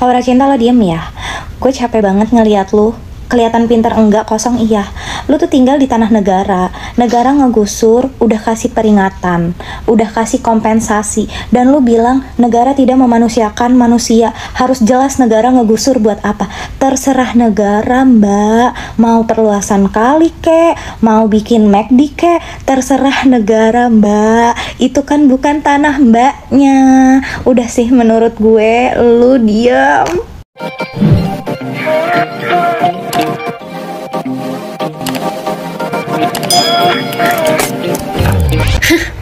Aura cinta lo diem ya. Gue capek banget ngeliat lu. Kelihatan pinter enggak, kosong iya. Lu tuh tinggal di tanah negara. Negara ngegusur, udah kasih peringatan, udah kasih kompensasi. Dan lu bilang negara tidak memanusiakan manusia. Harus jelas negara ngegusur buat apa. Terserah negara mbak. Mau perluasan kali kek, mau bikin McD kek, terserah negara mbak. Itu kan bukan tanah mbaknya. Udah sih menurut gue, lu diam.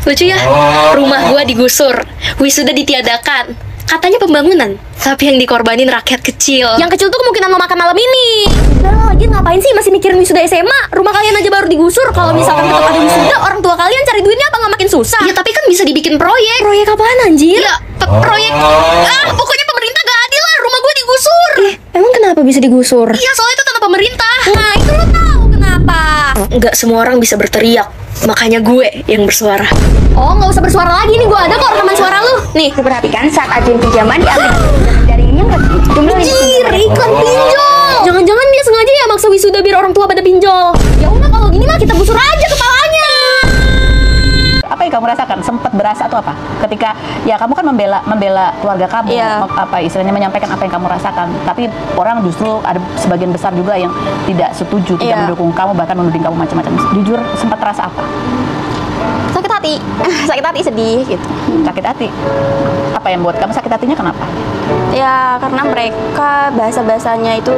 Lucu ya, rumah gua digusur, wisuda ditiadakan. Katanya pembangunan, tapi yang dikorbanin rakyat kecil. Yang kecil tuh kemungkinan mau makan malam ini. Udah, lagi ngapain sih masih mikirin wisuda SMA? Rumah kalian aja baru digusur. Kalau misalkan tetap ada wisuda, orang tua kalian cari duitnya apa nggak makin susah? Ya tapi kan bisa dibikin proyek. Proyek apaan anjir? Ya, proyek. Pokoknya pemerintah gak adil lah, rumah gua digusur. Emang kenapa bisa digusur? Iya, soalnya itu tanah pemerintah. Nah, itu lo tahu kenapa? Nggak semua orang bisa berteriak. Makanya gue yang bersuara. Oh, nggak usah bersuara lagi nih, gue ada kok rekaman suara lu. Nih, Diperhatikan saat agen pinjaman diambil dari ini jumlah iklan pinjol. Jangan-jangan dia sengaja ya maksa wisuda biar orang tua pada pinjol. Ya udah kalau gini mah kita busur aja kepalanya. Apa yang kamu rasakan? Sempat berasa atau apa? Ketika ya kamu kan membela keluarga kamu, apa istilahnya menyampaikan apa yang kamu rasakan. Tapi orang justru ada sebagian besar juga yang tidak setuju, tidak mendukung kamu, bahkan menuding kamu macam-macam. Jujur sempat terasa apa? sakit hati, sakit hati, sedih gitu. Sakit hati. Apa yang buat kamu sakit hatinya kenapa? Ya karena mereka bahasa-bahasanya itu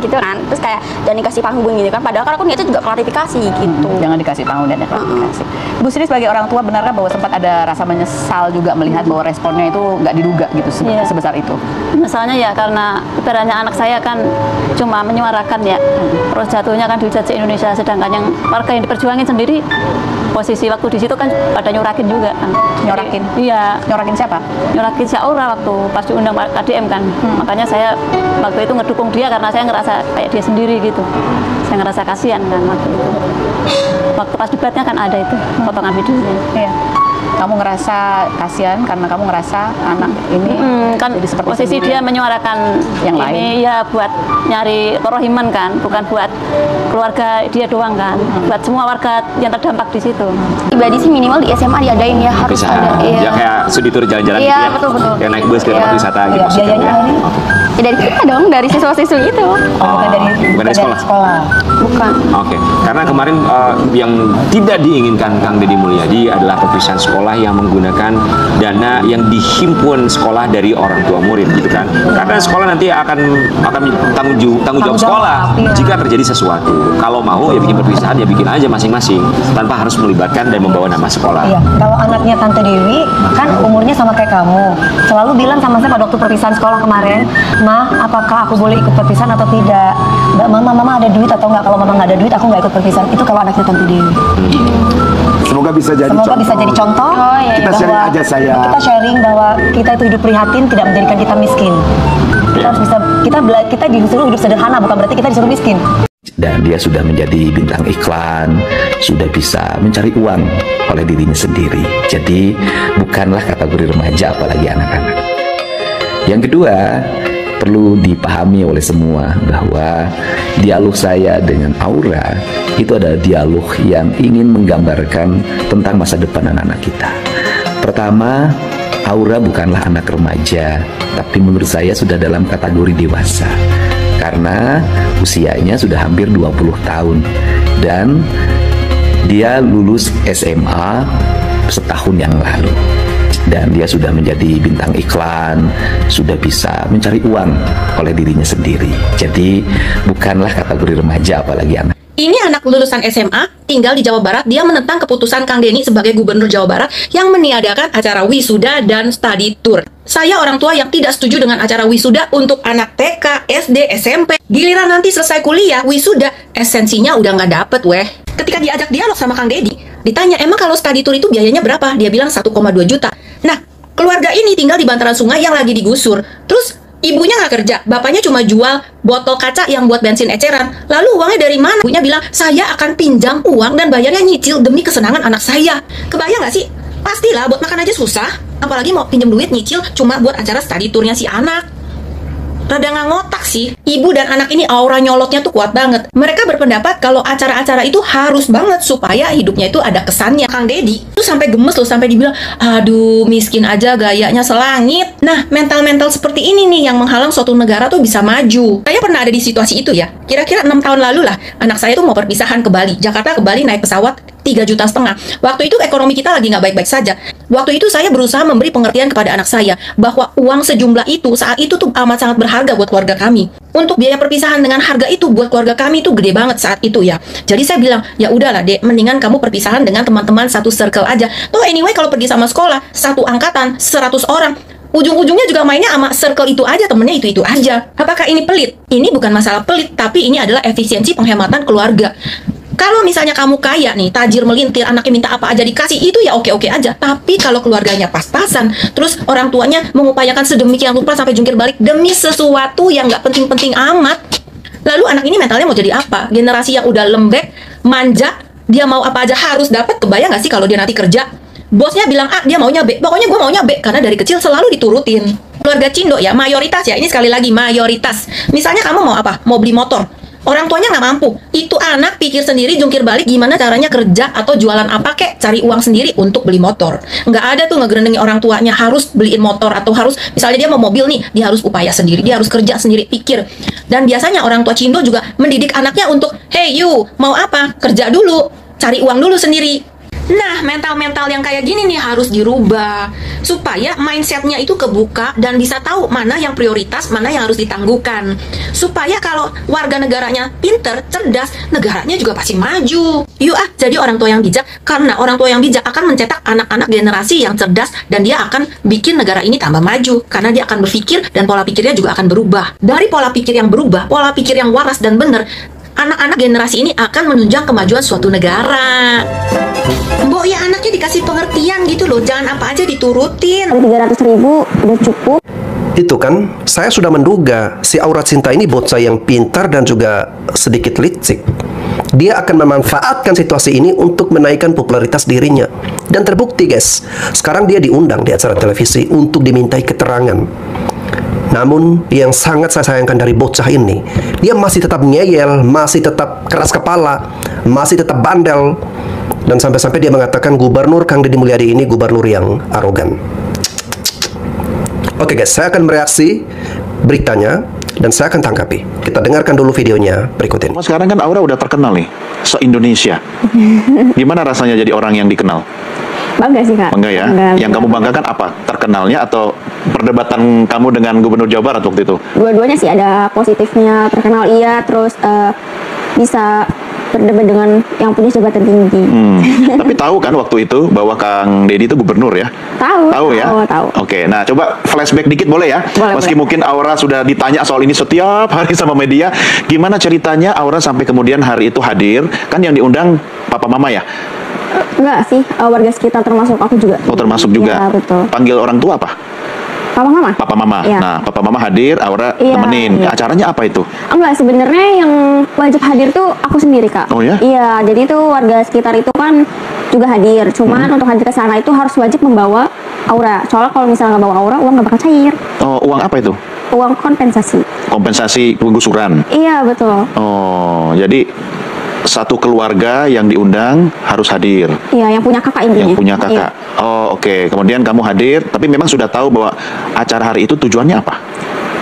gitu kan, terus kayak jangan dikasih panggung gitu kan, padahal kan aku niatnya juga klarifikasi gitu. Jangan dikasih panggung dan klarifikasi. Ibu Sri sebagai orang tua benarkah bahwa sempat ada rasa menyesal juga melihat bahwa responnya itu nggak diduga gitu sebesar itu? Misalnya ya karena ibaratnya anak saya kan cuma menyuarakan ya, terus jatuhnya kan dijajah Indonesia, sedangkan yang warga yang diperjuangin sendiri posisi waktu di situ kan pada nyurakin juga kan. Nyorakin? Iya. Nyorakin siapa? Nyorakin si Aura waktu pas diundang KDM kan. Makanya saya waktu itu ngedukung dia karena saya ngerasa kayak dia sendiri gitu. Saya ngerasa kasihan kan waktu itu. Waktu pas debatnya kan ada itu potongan videonya. Iya. Kamu ngerasa kasihan karena kamu ngerasa anak ini kan jadi seperti posisi sendiri. Dia menyuarakan yang ini lain ya buat nyari kerohiman kan, bukan buat keluarga dia doang kan, buat semua warga yang terdampak di situ. Pribadi sih minimal di SMA diadain ya, harus bisa. ada. Ya kayak studi tour jalan-jalan gitu ya. Betul. Yang naik bus ke tempat wisata gitu maksudnya. Biayanya ini? Ya dari kita dong, dari siswa-siswi itu. Bukan dari sekolah. Bukan. Oke. Karena kemarin yang tidak diinginkan Kang Deddy Mulyadi adalah perpisahan sekolah yang menggunakan dana yang dihimpun sekolah dari orang tua murid gitu kan. Karena sekolah nanti akan tanggung jawab sekolah jika terjadi sesuatu. Kalau mau ya bikin perpisahan ya bikin aja masing-masing tanpa harus melibatkan dan membawa nama sekolah. Iya, kalau anaknya Tante Dewi kan umurnya sama kayak kamu, selalu bilang sama saya pada waktu perpisahan sekolah kemarin, "Ma, apakah aku boleh ikut perpisahan atau tidak? Mbak, mama ada duit atau enggak? Kalau mama nggak ada duit, aku nggak ikut perpisahan." Itu kalau anaknya Tante Dewi. Semoga bisa jadi contoh. Kita sharing aja saya. Kita sharing bahwa kita itu hidup prihatin tidak menjadikan kita miskin. Kita harus bisa kita disuruh hidup sederhana, bukan berarti kita disuruh miskin. Dan dia sudah menjadi bintang iklan, sudah bisa mencari uang oleh dirinya sendiri. Jadi bukanlah kategori remaja apalagi anak-anak. Yang kedua, perlu dipahami oleh semua bahwa dialog saya dengan Aura itu adalah dialog yang ingin menggambarkan tentang masa depan anak-anak kita. Pertama, Aura bukanlah anak remaja, tapi menurut saya sudah dalam kategori dewasa. Karena usianya sudah hampir 20 tahun dan dia lulus SMA setahun yang lalu. Dan dia sudah menjadi bintang iklan, sudah bisa mencari uang oleh dirinya sendiri. Jadi bukanlah kategori remaja apalagi anak. Ini anak lulusan SMA, tinggal di Jawa Barat. Dia menentang keputusan Kang Denny sebagai gubernur Jawa Barat yang meniadakan acara wisuda dan study tour. Saya orang tua yang tidak setuju dengan acara wisuda untuk anak TK, SD, SMP. Giliran nanti selesai kuliah, wisuda, esensinya udah nggak dapet weh. Ketika diajak dialog sama Kang Denny, ditanya emang kalau study tour itu biayanya berapa? Dia bilang 1,2 juta. Nah, keluarga ini tinggal di bantaran sungai yang lagi digusur. Terus ibunya nggak kerja, bapaknya cuma jual botol kaca yang buat bensin eceran. Lalu uangnya dari mana? Ibunya bilang, saya akan pinjam uang dan bayarnya nyicil demi kesenangan anak saya. Kebayang nggak sih? Pastilah buat makan aja susah. Apalagi mau pinjam duit nyicil cuma buat acara study tournya si anak. rada nggak ngotak sih. Ibu dan anak ini aura nyolotnya tuh kuat banget. Mereka berpendapat kalau acara-acara itu harus banget supaya hidupnya itu ada kesannya. Kang Deddy tuh sampai gemes loh, sampai dibilang, aduh miskin aja gayanya selangit. Nah, mental-mental seperti ini nih yang menghalang suatu negara tuh bisa maju. Saya pernah ada di situasi itu ya. Kira-kira 6 tahun lalu lah, anak saya tuh mau perpisahan ke Bali. Jakarta ke Bali naik pesawat 3,5 juta. Waktu itu ekonomi kita lagi nggak baik-baik saja. Waktu itu saya berusaha memberi pengertian kepada anak saya bahwa uang sejumlah itu saat itu tuh amat sangat berharga buat keluarga kami. Untuk biaya perpisahan dengan harga itu buat keluarga kami itu gede banget saat itu ya. Jadi saya bilang, ya udahlah Dek, mendingan kamu perpisahan dengan teman-teman satu circle aja. Toh anyway kalau pergi sama sekolah, satu angkatan 100 orang, ujung-ujungnya juga mainnya sama circle itu aja, temennya itu-itu aja. Apakah ini pelit? Ini bukan masalah pelit, tapi ini adalah efisiensi penghematan keluarga. Kalau misalnya kamu kaya nih, tajir melintir, anaknya minta apa aja dikasih, itu ya oke-oke aja. Tapi kalau keluarganya pas-pasan, terus orang tuanya mengupayakan sedemikian rupa sampai jungkir balik demi sesuatu yang nggak penting-penting amat, lalu anak ini mentalnya mau jadi apa? Generasi yang udah lembek, manja, dia mau apa aja harus dapat. Kebayang nggak sih kalau dia nanti kerja, bosnya bilang A, dia maunya B, pokoknya gue maunya B, karena dari kecil selalu diturutin. Keluarga Cindo ya, mayoritas ya, ini sekali lagi mayoritas. Misalnya kamu mau apa? Mau beli motor, orang tuanya nggak mampu, itu anak pikir sendiri jungkir balik gimana caranya kerja atau jualan apa kek, cari uang sendiri untuk beli motor. Nggak ada tuh ngegerendengin orang tuanya harus beliin motor, atau harus misalnya dia mau mobil nih, dia harus upaya sendiri, dia harus kerja sendiri, pikir. Dan biasanya orang tua Cindo juga mendidik anaknya untuk, hey you, mau apa? Kerja dulu, cari uang dulu sendiri. Nah, mental-mental yang kayak gini nih harus dirubah supaya mindsetnya itu kebuka dan bisa tahu mana yang prioritas, mana yang harus ditangguhkan. Supaya kalau warga negaranya pinter, cerdas, negaranya juga pasti maju. Yuk jadi orang tua yang bijak, karena orang tua yang bijak akan mencetak anak-anak generasi yang cerdas dan dia akan bikin negara ini tambah maju karena dia akan berpikir dan pola pikirnya juga akan berubah. Dari pola pikir yang berubah, pola pikir yang waras dan benar, anak-anak generasi ini akan menunjang kemajuan suatu negara. Mbok ya anaknya dikasih pengertian gitu loh, jangan apa aja diturutin. 300.000 udah cukup. Itu kan, saya sudah menduga si Aura Cinta ini bocah yang pintar dan juga sedikit licik. Dia akan memanfaatkan situasi ini untuk menaikkan popularitas dirinya. Dan terbukti guys, sekarang dia diundang di acara televisi untuk dimintai keterangan. Namun yang sangat saya sayangkan dari bocah ini, dia masih tetap ngeyel, masih tetap keras kepala, masih tetap bandel. Dan sampai-sampai dia mengatakan Gubernur Kang Deddy Mulyadi ini gubernur yang arogan. Oke guys, saya akan bereaksi beritanya dan saya akan tanggapi. Kita dengarkan dulu videonya berikut ini. Sekarang kan Aura udah terkenal nih, se-Indonesia. Gimana rasanya jadi orang yang dikenal? Bangga sih Kak. Bangga ya? Yang kamu banggakan apa? Terkenalnya atau perdebatan kamu dengan Gubernur Jawa Barat waktu itu? Dua-duanya sih, ada positifnya, terkenal iya, terus bisa berdebat dengan yang punya jabatan tinggi. Tapi tahu kan waktu itu bahwa Kang Deddy itu gubernur ya? Tahu ya? Tahu. Oke, nah coba flashback dikit boleh ya? Meski mungkin Aura sudah ditanya soal ini setiap hari sama media, gimana ceritanya Aura sampai kemudian hari itu hadir? Kan yang diundang papa mama ya? Enggak sih, warga sekitar termasuk aku juga. Oh termasuk juga? Ya, betul. Panggil orang tua apa? Papa mama. Papa mama. Ya. Nah, papa mama hadir, Aura temenin. Ya. Acaranya apa itu? Enggak, sebenarnya yang wajib hadir tuh aku sendiri Kak. Oh ya? Iya, jadi itu warga sekitar itu kan juga hadir. Cuman untuk hadir ke sana itu harus wajib membawa Aura. Soalnya kalau misalnya nggak bawa Aura, uang nggak bakal cair. Oh, uang apa itu? Uang kompensasi. Kompensasi penggusuran. Iya betul. Oh, jadi satu keluarga yang diundang harus hadir. Iya, yang punya kakak intinya. Yang punya kakak. Iya. Oh, oke. Kemudian kamu hadir, tapi memang sudah tahu bahwa acara hari itu tujuannya apa?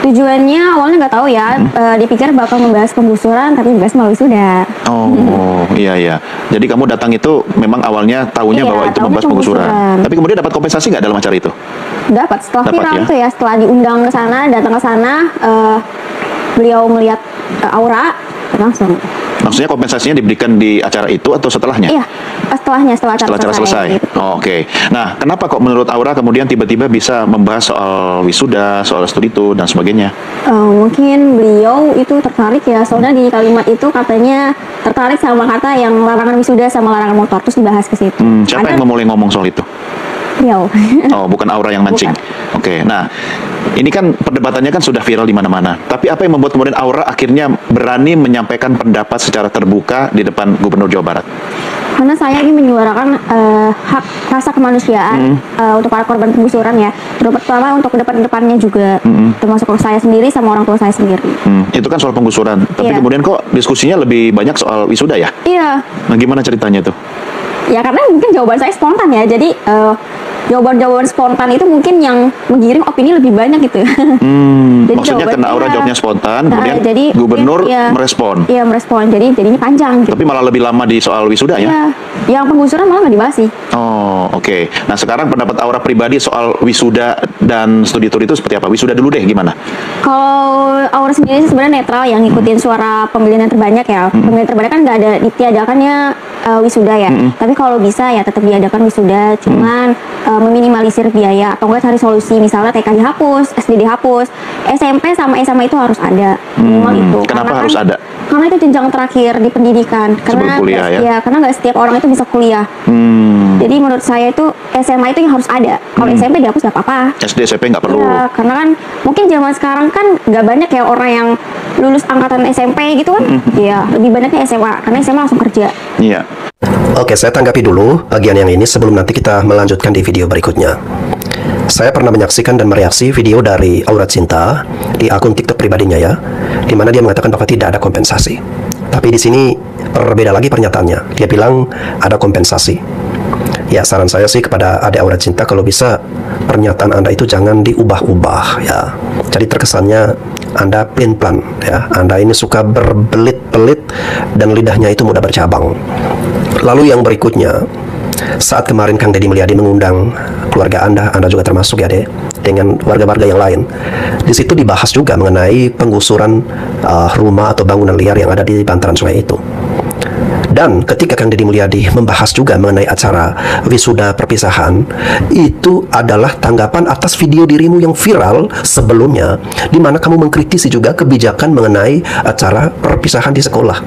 Tujuannya awalnya nggak tahu ya. Dipikir bakal membahas penggusuran, tapi membahas melalui sudah. Oh, iya. Jadi kamu datang itu memang awalnya tahunya bahwa itu membahas penggusuran. Tapi kemudian dapat kompensasi nggak dalam acara itu? Dapat. Setelah viral tuh ya, setelah diundang ke sana, datang ke sana, beliau melihat Aura langsung. Maksudnya kompensasinya diberikan di acara itu atau setelahnya? Iya, setelah acara selesai. Gitu. Oh, oke. Nah, kenapa kok menurut Aura kemudian tiba-tiba bisa membahas soal wisuda, soal studi tour dan sebagainya? Mungkin beliau itu tertarik ya, soalnya di kalimat itu katanya tertarik sama kata yang larangan wisuda sama larangan motor, terus dibahas ke situ. Siapa yang memulai ngomong soal itu? Beliau. Oh, bukan Aura yang mancing. Oke. Nah, ini kan perdebatannya kan sudah viral di mana-mana. Tapi apa yang membuat kemudian Aura akhirnya berani menyampaikan pendapat secara terbuka di depan Gubernur Jawa Barat? Karena saya ini menyuarakan hak rasa kemanusiaan untuk para korban penggusuran ya. Terutama untuk depan-depannya juga, termasuk saya sendiri sama orang tua saya sendiri. Itu kan soal penggusuran, tapi kemudian kok diskusinya lebih banyak soal wisuda ya? Iya. Nah, gimana ceritanya tuh? Ya karena mungkin jawaban saya spontan ya, jadi jawaban-jawaban spontan itu mungkin yang menggiring opini lebih banyak gitu. Jadi maksudnya karena Aura jawabnya spontan, kemudian jadi gubernur mungkin, merespon. Iya merespon, jadinya panjang. Gitu. Tapi malah lebih lama di soal wisuda ya? Iya, yang penggusuran malah nggak dibahas sih. Oh, oke. Nah, sekarang pendapat Aura pribadi soal wisuda dan studi tour itu seperti apa? Wisuda dulu deh, gimana? Kalau Aura sendiri sih sebenarnya netral, yang ngikutin suara pemilihan yang terbanyak ya. Pemilihan terbanyak kan nggak ada ditiadakannya wisuda ya. Tapi kalau bisa ya tetap diadakan wisuda, cuman meminimalisir biaya atau enggak cari solusi, misalnya TK dihapus, SD dihapus, SMP sama SMA itu harus ada minimal itu. Kenapa harus ada? Karena itu jenjang terakhir di pendidikan. Karena kuliah ya? Karena nggak setiap orang itu bisa kuliah. Jadi menurut saya itu SMA itu yang harus ada. Kalau SMP dihapus nggak apa-apa. SD SMP nggak perlu. Ya, karena kan mungkin zaman sekarang kan nggak banyak ya orang yang lulus angkatan SMP gitu kan. Iya, lebih banyaknya SMA karena SMA langsung kerja. Iya. Oke, saya tanggapi dulu bagian yang ini sebelum nanti kita melanjutkan di video berikutnya. Saya pernah menyaksikan dan mereaksi video dari Aura Cinta di akun TikTok pribadinya ya, di mana dia mengatakan bahwa tidak ada kompensasi. Tapi di sini berbeda lagi pernyataannya. Dia bilang ada kompensasi. Ya, saran saya sih kepada adik Aura Cinta, kalau bisa pernyataan Anda itu jangan diubah-ubah ya. Jadi terkesannya Anda plan-plan ya. Anda ini suka berbelit-belit dan lidahnya itu mudah bercabang. Lalu yang berikutnya, saat kemarin Kang Deddy Mulyadi mengundang keluarga Anda juga termasuk ya deh, dengan warga-warga yang lain. Di situ dibahas juga mengenai penggusuran rumah atau bangunan liar yang ada di bantaran sungai itu. Dan ketika Kang Deddy Mulyadi membahas juga mengenai acara wisuda perpisahan, itu adalah tanggapan atas video dirimu yang viral sebelumnya, di mana kamu mengkritisi juga kebijakan mengenai acara perpisahan di sekolah.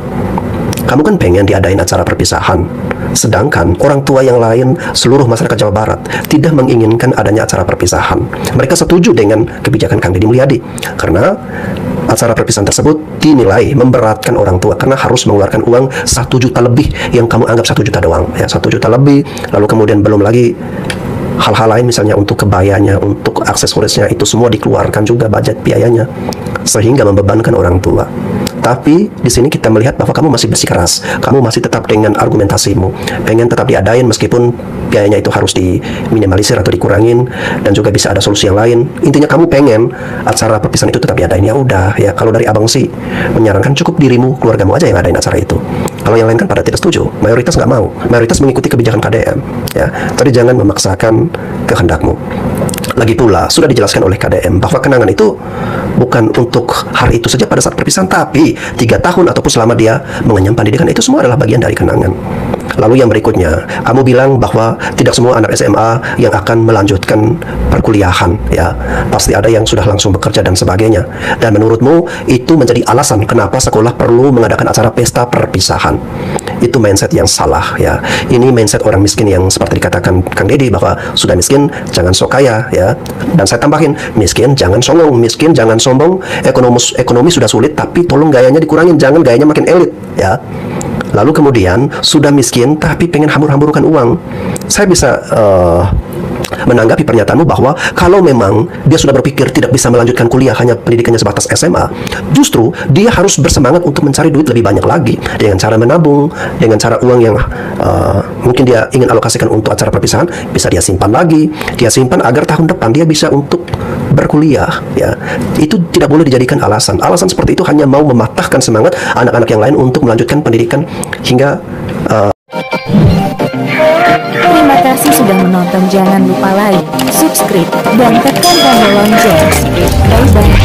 Kamu kan pengen diadain acara perpisahan, sedangkan orang tua yang lain, seluruh masyarakat Jawa Barat tidak menginginkan adanya acara perpisahan. Mereka setuju dengan kebijakan Kang Deddy Mulyadi karena acara perpisahan tersebut dinilai memberatkan orang tua karena harus mengeluarkan uang 1 juta lebih, yang kamu anggap 1 juta doang ya, 1 juta lebih, lalu kemudian belum lagi hal-hal lain misalnya untuk kebayanya, untuk aksesorisnya, itu semua dikeluarkan juga budget biayanya, sehingga membebankan orang tua. Tapi di sini kita melihat bahwa kamu masih bersikeras, kamu masih tetap dengan argumentasimu, pengen tetap diadain meskipun biayanya itu harus diminimalisir atau dikurangin, dan juga bisa ada solusi yang lain. Intinya kamu pengen acara perpisahan itu tetap diadain. Ya udah ya, kalau dari abang sih menyarankan cukup dirimu, keluargamu aja yang adain acara itu. Kalau yang lain kan pada tidak setuju, mayoritas nggak mau, mayoritas mengikuti kebijakan KDM ya. Tadi jangan memaksakan kehendakmu. Lagi pula sudah dijelaskan oleh KDM bahwa kenangan itu bukan untuk hari itu saja pada saat perpisahan, tapi 3 tahun ataupun selama dia mengenyam pendidikan, itu semua adalah bagian dari kenangan. Lalu yang berikutnya, kamu bilang bahwa tidak semua anak SMA yang akan melanjutkan perkuliahan ya, pasti ada yang sudah langsung bekerja dan sebagainya, dan menurutmu itu menjadi alasan kenapa sekolah perlu mengadakan acara pesta perpisahan. Itu mindset yang salah ya. Ini mindset orang miskin yang seperti dikatakan Kang Deddy bahwa sudah miskin jangan sok kaya ya. Dan saya tambahin, miskin jangan songong, miskin jangan sombong, ekonomi sudah sulit tapi tolong gayanya dikurangin, jangan gayanya makin elit ya. Lalu kemudian sudah miskin tapi pengen hambur-hamburkan uang. Saya bisa menanggapi pernyataanmu bahwa kalau memang dia sudah berpikir tidak bisa melanjutkan kuliah, hanya pendidikannya sebatas SMA, justru dia harus bersemangat untuk mencari duit lebih banyak lagi dengan cara menabung, dengan cara uang yang mungkin dia ingin alokasikan untuk acara perpisahan bisa dia simpan lagi, dia simpan agar tahun depan dia bisa untuk berkuliah ya. Itu tidak boleh dijadikan alasan. Alasan seperti itu hanya mau mematahkan semangat anak-anak yang lain untuk melanjutkan pendidikan hingga Terima kasih sudah menonton. Jangan lupa like, subscribe, dan tekan tombol lonceng. Bye bye.